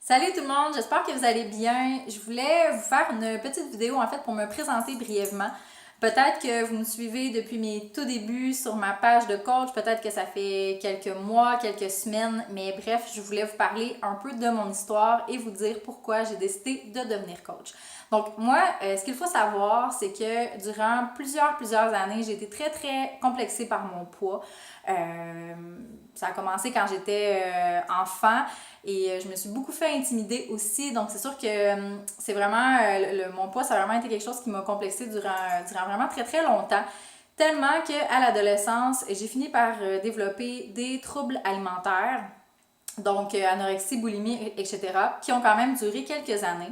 Salut tout le monde, j'espère que vous allez bien. Je voulais vous faire une petite vidéo en fait pour me présenter brièvement. Peut-être que vous me suivez depuis mes tout débuts sur ma page de coach, peut-être que ça fait quelques mois, quelques semaines, mais bref, je voulais vous parler un peu de mon histoire et vous dire pourquoi j'ai décidé de devenir coach. Donc moi, ce qu'il faut savoir, c'est que durant plusieurs années, j'ai été très complexée par mon poids. Ça a commencé quand j'étais enfant et je me suis beaucoup fait intimider aussi. Donc c'est sûr que c'est vraiment, mon poids, ça a vraiment été quelque chose qui m'a complexée durant vraiment très longtemps. Tellement qu'à l'adolescence, j'ai fini par développer des troubles alimentaires, donc anorexie, boulimie, etc., qui ont quand même duré quelques années.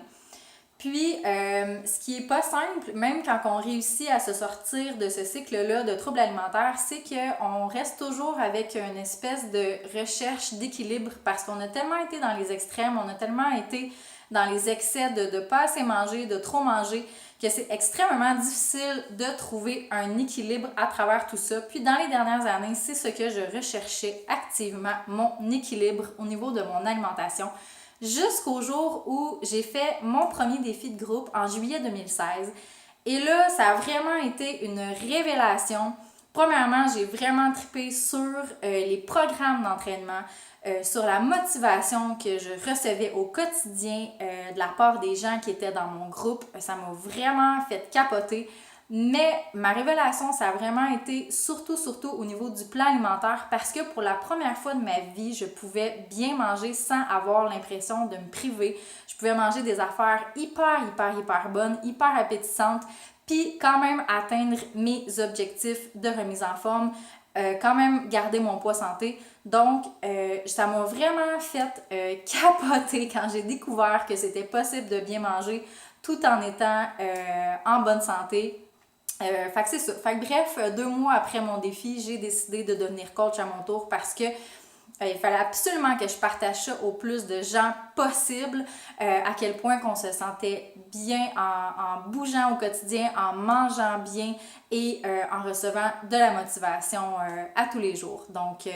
Puis, ce qui est pas simple, même quand on réussit à se sortir de ce cycle-là de troubles alimentaires, c'est qu'on reste toujours avec une espèce de recherche d'équilibre parce qu'on a tellement été dans les extrêmes, on a tellement été dans les excès de pas assez manger, de trop manger, que c'est extrêmement difficile de trouver un équilibre à travers tout ça. Puis dans les dernières années, c'est ce que je recherchais activement, mon équilibre au niveau de mon alimentation. Jusqu'au jour où j'ai fait mon premier défi de groupe en juillet 2016. Et là, ça a vraiment été une révélation. Premièrement, j'ai vraiment trippé sur les programmes d'entraînement, sur la motivation que je recevais au quotidien de la part des gens qui étaient dans mon groupe. Ça m'a vraiment fait capoter. Mais ma révélation, ça a vraiment été surtout au niveau du plan alimentaire parce que pour la première fois de ma vie, je pouvais bien manger sans avoir l'impression de me priver. Je pouvais manger des affaires hyper bonnes, hyper appétissantes, puis quand même atteindre mes objectifs de remise en forme, quand même garder mon poids santé. Donc, ça m'a vraiment fait capoter quand j'ai découvert que c'était possible de bien manger tout en étant en bonne santé. Fait que c'est ça. Fait que bref, 2 mois après mon défi, j'ai décidé de devenir coach à mon tour parce que il fallait absolument que je partage ça au plus de gens possible, à quel point qu'on se sentait bien en bougeant au quotidien, en mangeant bien et en recevant de la motivation à tous les jours. Donc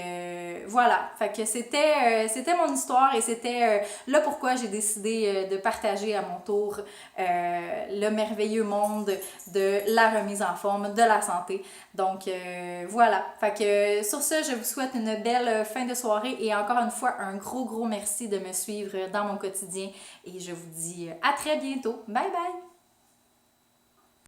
voilà, fait que c'était mon histoire et c'était là pourquoi j'ai décidé de partager à mon tour le merveilleux monde de la remise en forme, de la santé. Donc voilà, fait que sur ce, je vous souhaite une belle fin de soirée et encore une fois, un gros merci de me suivre dans mon quotidien et je vous dis à très bientôt. Bye bye!